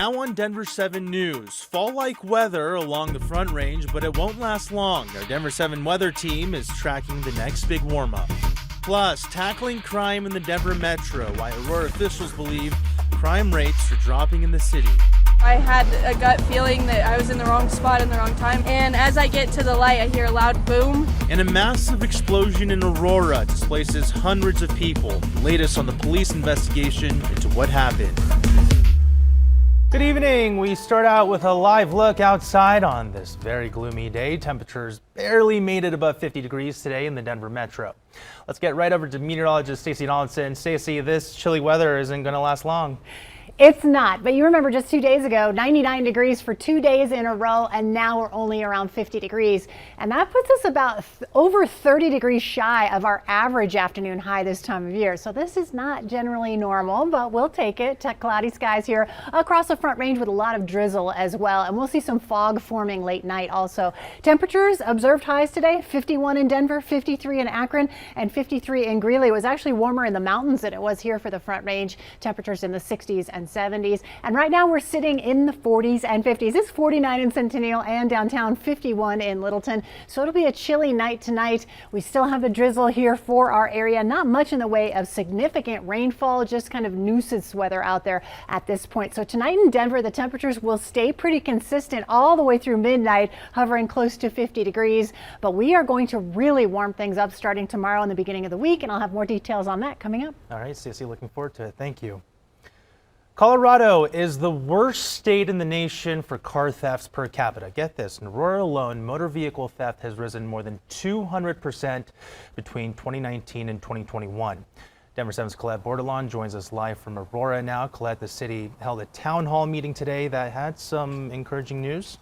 Now on Denver 7 News, fall-like weather along the Front Range, but it won't last long. Our Denver 7 weather team is tracking the next big warm-up. Plus, tackling crime in the Denver metro, why Aurora officials believe crime rates are dropping in the city. I had a gut feeling that I was in the wrong spot in the wrong time, and as I get to the light, I hear a loud boom. And a massive explosion in Aurora displaces hundreds of people. Latest on the police investigation into what happened. Good evening. We start out with a live look outside on this very gloomy day. Temperatures barely made it above 50 degrees today in the Denver metro. Let's get right over to meteorologist Stacey Donaldson. Stacey, this chilly weather isn't going to last long. It's not, but you remember just 2 days ago, 99 degrees for 2 days in a row, and now we're only around 50 degrees. And that puts us about over 30 degrees shy of our average afternoon high this time of year. So this is not generally normal, but we'll take it. Cloudy skies here across the Front Range with a lot of drizzle as well. And we'll see some fog forming late night also. Temperatures observed highs today, 51 in Denver, 53 in Akron, and 53 in Greeley. It was actually warmer in the mountains than it was here for the Front Range. Temperatures in the 60s and 70s, and right now we're sitting in the 40s and 50s. It's 49 in Centennial and downtown, 51 in Littleton. So it'll be a chilly night tonight. We still have the drizzle here for our area. Not much in the way of significant rainfall, just kind of nuisance weather out there at this point. So tonight in Denver, the temperatures will stay pretty consistent all the way through midnight, hovering close to 50 degrees. But we are going to really warm things up starting tomorrow and the beginning of the week, and I'll have more details on that coming up. All right, Stacey, looking forward to it. Thank you. Colorado is the worst state in the nation for car thefts per capita. Get this, in Aurora alone, motor vehicle theft has risen more than 200% between 2019 and 2021. Denver 7's Colette Bordelon joins us live from Aurora now. Colette, the city held a town hall meeting today that had some encouraging news.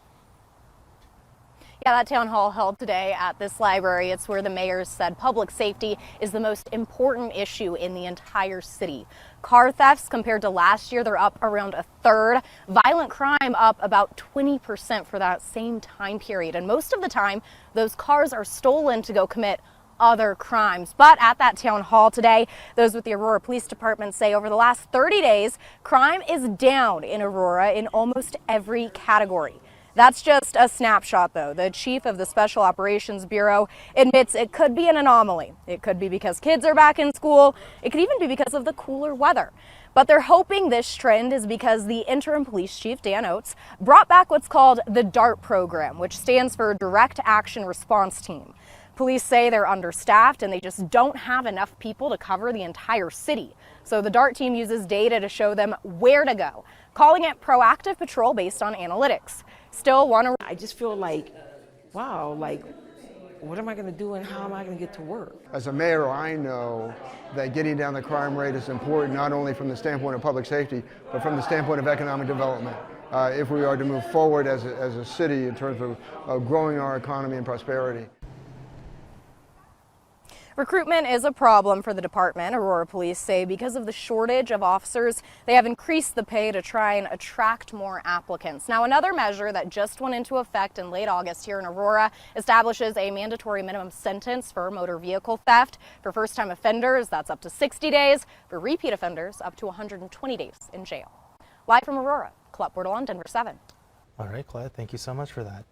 Yeah, that town hall held today at this library. It's where the mayor said public safety is the most important issue in the entire city. Car thefts compared to last year, they're up around a third. Violent crime up about 20% for that same time period. And most of the time, those cars are stolen to go commit other crimes. But at that town hall today, those with the Aurora Police Department say over the last 30 days, crime is down in Aurora in almost every category. That's just a snapshot, though. The chief of the Special Operations Bureau admits it could be an anomaly. It could be because kids are back in school. It could even be because of the cooler weather. But they're hoping this trend is because the interim police chief, Dan Oates, brought back what's called the DART program, which stands for Direct Action Response Team. Police say they're understaffed and they just don't have enough people to cover the entire city. So the DART team uses data to show them where to go, calling it proactive patrol based on analytics. Still, I just feel like, wow, like, what am I going to do and how am I going to get to work? As a mayor, I know that getting down the crime rate is important, not only from the standpoint of public safety, but from the standpoint of economic development. If we are to move forward as a city in terms of growing our economy and prosperity. Recruitment is a problem for the department. Aurora police say because of the shortage of officers, they have increased the pay to try and attract more applicants. Now, another measure that just went into effect in late August here in Aurora establishes a mandatory minimum sentence for motor vehicle theft. For first-time offenders, that's up to 60 days. For repeat offenders, up to 120 days in jail. Live from Aurora, Colette Bordelon, Denver 7. All right, Colette, thank you so much for that.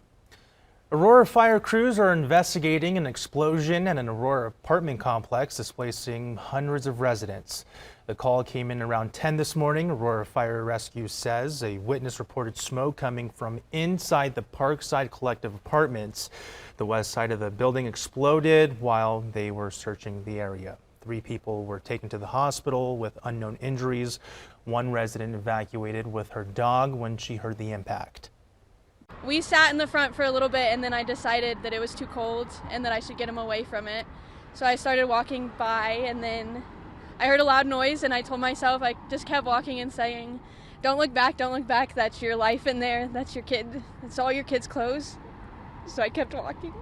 Aurora fire crews are investigating an explosion at an Aurora apartment complex displacing hundreds of residents. The call came in around 10 this morning. Aurora Fire Rescue says a witness reported smoke coming from inside the Parkside Collective Apartments. The west side of the building exploded while they were searching the area. 3 people were taken to the hospital with unknown injuries. One resident evacuated with her dog when she heard the impact. We sat in the front for a little bit, and then I decided that it was too cold and that I should get him away from it. So I started walking by, and then I heard a loud noise, and I told myself, I just kept walking and saying, don't look back, that's your life in there, that's your kid, it's all your kid's clothes. So I kept walking.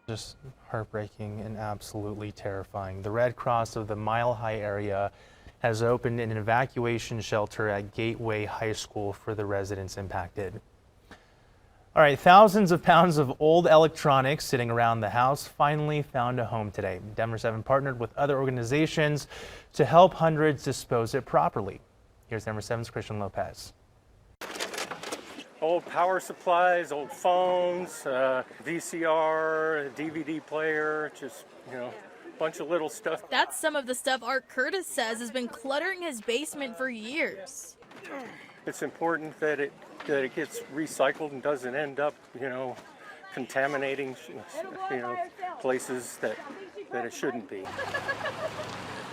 Just heartbreaking and absolutely terrifying. The Red Cross of the Mile High area has opened an evacuation shelter at Gateway High School for the residents impacted. All right, thousands of pounds of old electronics sitting around the house finally found a home today. Denver 7 partnered with other organizations to help hundreds dispose it properly. Here's Denver 7's Christian Lopez. old power supplies, old phones, VCR, DVD player, just, a bunch of little stuff. That's some of the stuff Art Curtis says has been cluttering his basement for years. It's important that it gets recycled and doesn't end up, contaminating, places that it shouldn't be.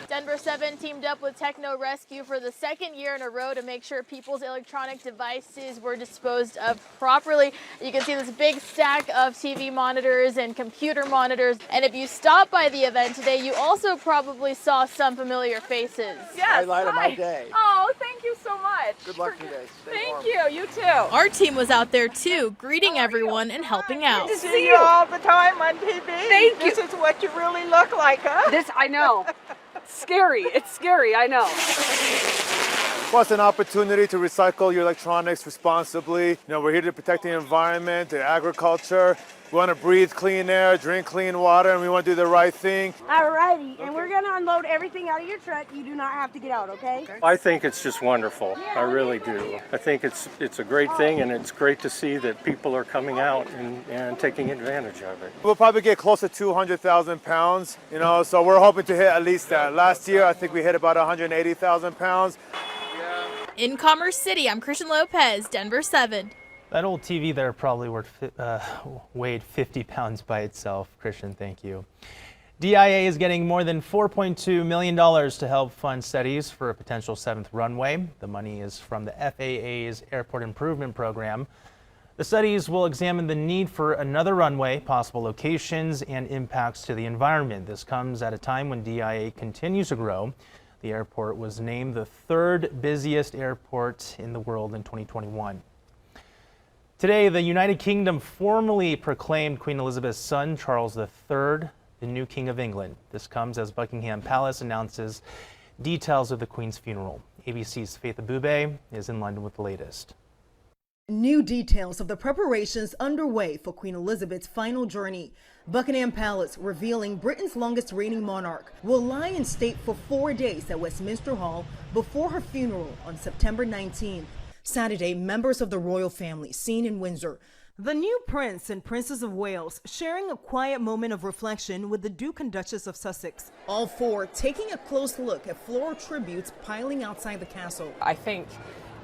Denver 7 teamed up with Techno Rescue for the second year in a row to make sure people's electronic devices were disposed of properly. You can see this big stack of TV monitors and computer monitors. And if you stopped by the event today, you also probably saw some familiar faces. Yes, highlight of my day. Oh, thank you so much. Good luck today. Thank you. You too. Our team was out there too, greeting everyone and helping out. Good to see you all the time on TV. Thank you. This is what you really look like, huh? This, I know. Scary. It's scary, I know. Well, it's an opportunity to recycle your electronics responsibly. We're here to protect the environment, the agriculture. We want to breathe clean air, drink clean water, and we want to do the right thing. Alrighty, and we're going to unload everything out of your truck. You do not have to get out, okay? I think it's just wonderful. I really do. I think it's a great thing, and it's great to see that people are coming out and taking advantage of it. We'll probably get close to 200,000 pounds, so we're hoping to hit at least that. Last year, I think we hit about 180,000 pounds. In Commerce City, I'm Christian Lopez, Denver 7. That old TV there probably weighed 50 pounds by itself. Christian, thank you. DIA is getting more than $4.2 million to help fund studies for a potential 7th runway. The money is from the FAA's Airport Improvement Program. The studies will examine the need for another runway, possible locations, and impacts to the environment. This comes at a time when DIA continues to grow. The airport was named the 3rd busiest airport in the world in 2021. Today, the United Kingdom formally proclaimed Queen Elizabeth's son, Charles III, the new King of England. This comes as Buckingham Palace announces details of the Queen's funeral. ABC's Faith Abube is in London with the latest. New details of the preparations underway for Queen Elizabeth's final journey. Buckingham Palace revealing Britain's longest reigning monarch will lie in state for 4 days at Westminster Hall before her funeral on September 19th. Saturday, members of the royal family seen in Windsor. The new Prince and Princess of Wales sharing a quiet moment of reflection with the Duke and Duchess of Sussex. All four taking a close look at floral tributes piling outside the castle. I think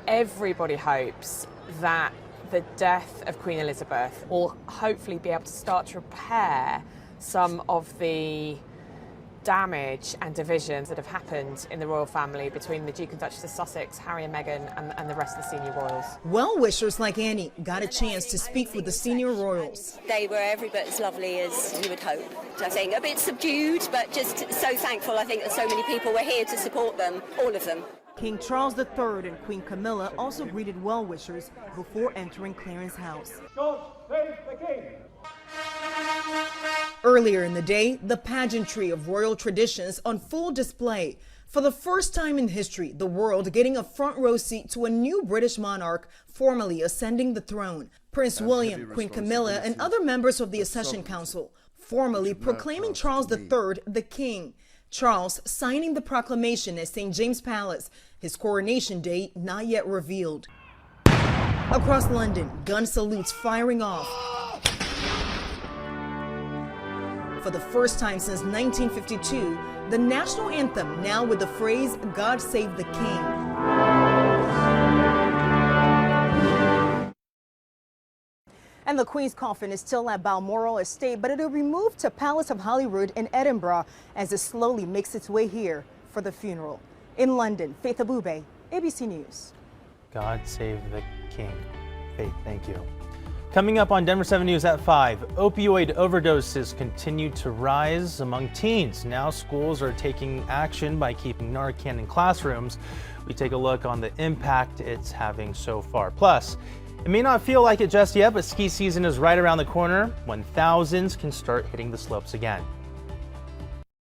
everybody hopes that the death of Queen Elizabeth will hopefully be able to start to repair some of the damage and divisions that have happened in the royal family between the Duke and Duchess of Sussex, Harry and Meghan, and the rest of the senior royals. Well-wishers like Annie got a chance to speak with the senior royals. They were every bit as lovely as you would hope. I think a bit subdued, but just so thankful. I think that so many people were here to support them, all of them. King Charles III and Queen Camilla also greeted well-wishers before entering Clarence House. God save the King! Earlier in the day, the pageantry of royal traditions on full display. For the first time in history, the world getting a front row seat to a new British monarch formally ascending the throne. Prince William, Queen Camilla, and other members of the Accession Council formally proclaiming Charles III the King. Charles signing the proclamation at St. James Palace, his coronation date not yet revealed. Across London, gun salutes firing off. For the first time since 1952, the national anthem now with the phrase, God Save the King. And the Queen's coffin is still at Balmoral Estate, but it'll be moved to Palace of Holyrood in Edinburgh as it slowly makes its way here for the funeral. In London, Faith Abube, ABC News. God save the King. Faith, thank you. Coming up on Denver 7 News at 5, opioid overdoses continue to rise among teens. Now schools are taking action by keeping Narcan in classrooms. We take a look on the impact it's having so far. Plus, it may not feel like it just yet, but ski season is right around the corner when thousands can start hitting the slopes again.